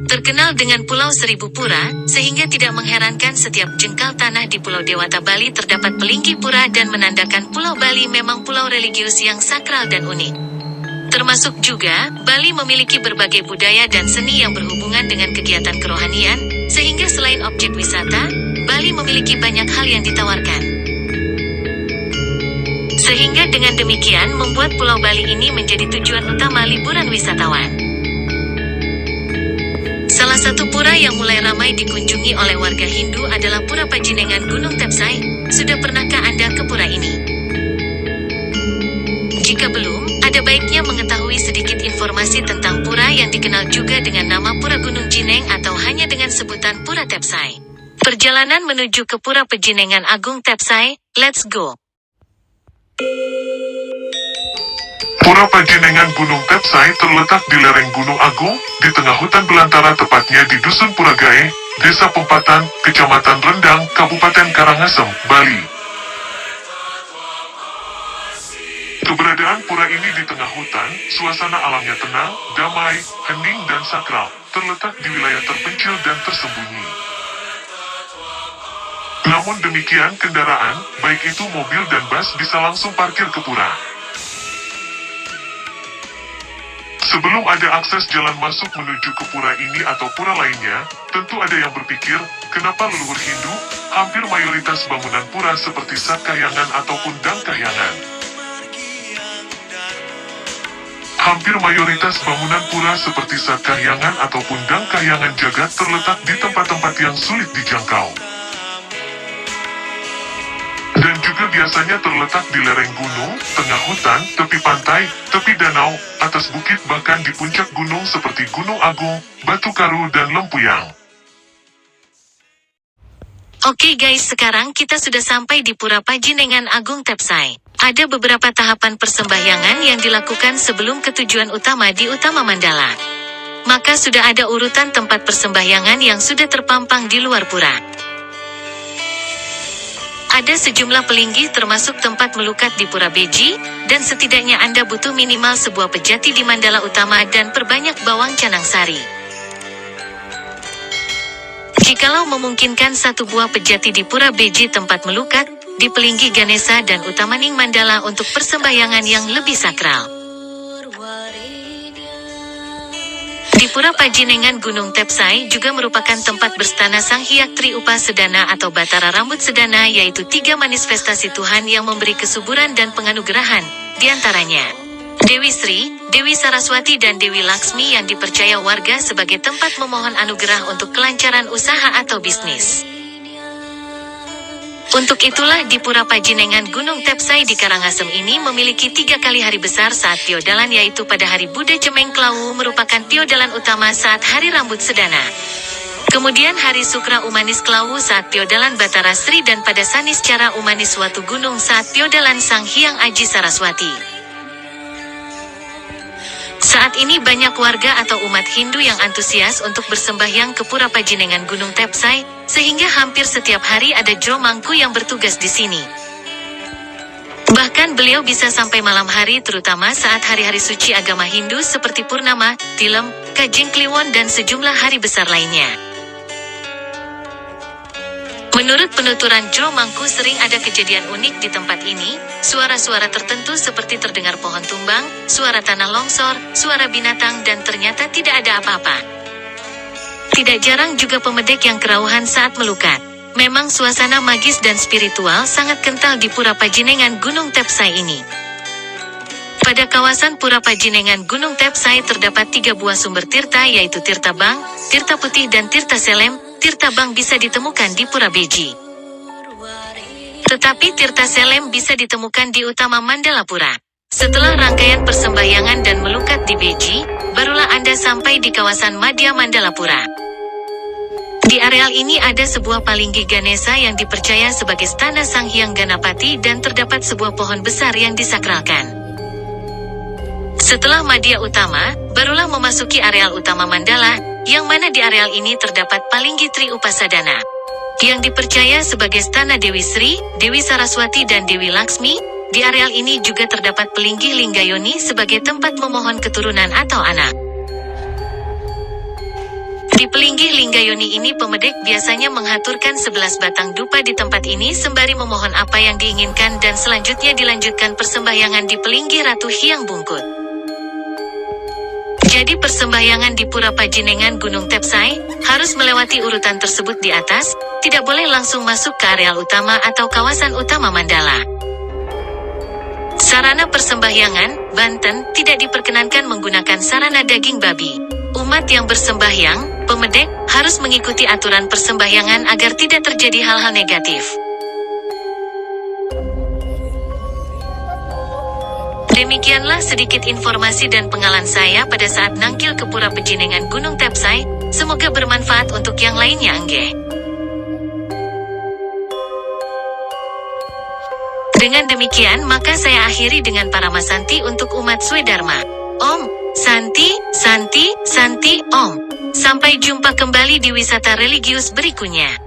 Terkenal dengan Pulau Seribu Pura, sehingga tidak mengherankan setiap jengkal tanah di Pulau Dewata Bali terdapat pelinggi pura dan menandakan Pulau Bali memang pulau religius yang sakral dan unik. Termasuk juga, Bali memiliki berbagai budaya dan seni yang berhubungan dengan kegiatan kerohanian, sehingga selain objek wisata, Bali memiliki banyak hal yang ditawarkan. Sehingga dengan demikian membuat Pulau Bali ini menjadi tujuan utama liburan wisatawan. Salah satu pura yang mulai ramai dikunjungi oleh warga Hindu adalah Pura Pajinengan Gunung Tepsai. Sudah pernahkah Anda ke pura ini? Jika belum, ada baiknya mengetahui sedikit informasi tentang pura yang dikenal juga dengan nama Pura Gunung Jineng atau hanya dengan sebutan Pura Tepsai. Perjalanan menuju ke Pura Pajinengan Agung Tepsai, let's go! Pura Pajinengan Gunung Tepsai terletak di lereng Gunung Agung, di tengah hutan belantara tepatnya di Dusun Puragae, Desa Pempatan, Kecamatan Rendang, Kabupaten Karangasem, Bali. Keberadaan pura ini di tengah hutan, suasana alamnya tenang, damai, hening dan sakral, terletak di wilayah terpencil dan tersembunyi. Namun demikian kendaraan, baik itu mobil dan bus bisa langsung parkir ke pura. Sebelum ada akses jalan masuk menuju ke pura ini atau pura lainnya, tentu ada yang berpikir, kenapa leluhur Hindu, hampir mayoritas bangunan pura seperti Sat Kahyangan ataupun Dang Kahyangan. Hampir mayoritas bangunan pura seperti Sat Kahyangan ataupun Dang Kahyangan Jagat terletak di tempat-tempat yang sulit dijangkau. Dan juga biasanya terletak di lereng gunung, tengah hutan, tepi pantai, tepi danau, atas bukit bahkan di puncak gunung seperti Gunung Agung, Batu Karu dan Lempuyang. Oke guys, sekarang kita sudah sampai di Pura Pajinengan Agung Tepsai. Ada beberapa tahapan persembahyangan yang dilakukan sebelum ke tujuan utama di Utama Mandala. Maka sudah ada urutan tempat persembahyangan yang sudah terpampang di luar pura. Ada sejumlah pelinggi termasuk tempat melukat di Pura Beji, dan setidaknya Anda butuh minimal sebuah pejati di Mandala Utama dan perbanyak bawang canang sari. Jikalau memungkinkan satu buah pejati di Pura Beji tempat melukat, di Pelinggi Ganesha dan Utamaning Mandala untuk persembahyangan yang lebih sakral. Di Pura Pajinengan Gunung Tepsai juga merupakan tempat berstana Sang Hyang Tri Upa Sedana atau Batara Rambut Sedana, yaitu 3 manifestasi Tuhan yang memberi kesuburan dan penganugerahan, diantaranya Dewi Sri, Dewi Saraswati dan Dewi Laksmi yang dipercaya warga sebagai tempat memohon anugerah untuk kelancaran usaha atau bisnis. Untuk itulah di Pura Pajinengan Gunung Tepsai di Karangasem ini memiliki 3 kali hari besar saat Piodalan, yaitu pada hari Buddha Cemeng Klawu merupakan Piodalan utama saat hari Rambut Sedana. Kemudian hari Sukra Umanis Klawu saat Piodalan Batara Sri dan pada Sanis Cara Umanis Watu Gunung saat Piodalan Sang Hyang Aji Saraswati. Saat ini banyak warga atau umat Hindu yang antusias untuk bersembahyang ke Pura Pajinengan Gunung Tepsai, sehingga hampir setiap hari ada Jro Mangku yang bertugas di sini. Bahkan beliau bisa sampai malam hari terutama saat hari-hari suci agama Hindu seperti Purnama, Tilem, Kajing Kliwon dan sejumlah hari besar lainnya. Menurut penuturan Jro Mangku sering ada kejadian unik di tempat ini, suara-suara tertentu seperti terdengar pohon tumbang, suara tanah longsor, suara binatang dan ternyata tidak ada apa-apa. Tidak jarang juga pemedek yang kerauhan saat melukat. Memang suasana magis dan spiritual sangat kental di Pura Pajinengan Gunung Tepsai ini. Pada kawasan Pura Pajinengan Gunung Tepsai terdapat 3 buah sumber tirta, yaitu Tirta Bang, Tirta Putih dan Tirta Selem. Tirta Bang bisa ditemukan di Pura Beji. Tetapi Tirta Selem bisa ditemukan di Utama Mandala Pura. Setelah rangkaian persembahyangan dan melukat di Beji, barulah Anda sampai di kawasan Madhya Mandala Pura. Di areal ini ada sebuah Palinggi Ganesha yang dipercaya sebagai stana Sang Hyang Ganapati dan terdapat sebuah pohon besar yang disakralkan. Setelah Madhya Utama, barulah memasuki areal Utama Mandala, yang mana di areal ini terdapat Palinggi Tri Upasadana, yang dipercaya sebagai stana Dewi Sri, Dewi Saraswati dan Dewi Laksmi. Di areal ini juga terdapat Pelinggi Linggayoni sebagai tempat memohon keturunan atau anak. Di Pelinggih Linggayoni ini pemedek biasanya menghaturkan 11 batang dupa di tempat ini sembari memohon apa yang diinginkan dan selanjutnya dilanjutkan persembahyangan di Pelinggih Ratu Hyang Bungkut. Jadi persembahyangan di Pura Pajinengan Gunung Tepsai harus melewati urutan tersebut di atas, tidak boleh langsung masuk ke areal utama atau kawasan utama Mandala. Sarana persembahyangan, Banten, tidak diperkenankan menggunakan sarana daging babi. Umat yang bersembahyang, pemedek, harus mengikuti aturan persembahyangan agar tidak terjadi hal-hal negatif. Demikianlah sedikit informasi dan pengalaman saya pada saat nangkil ke Pura Pejinengan Gunung Tepsai, semoga bermanfaat untuk yang lainnya enggeh. Dengan demikian maka saya akhiri dengan para masanti untuk umat Swedharma. Om Santi, Santi, Santi, Om. Sampai jumpa kembali di wisata religius berikutnya.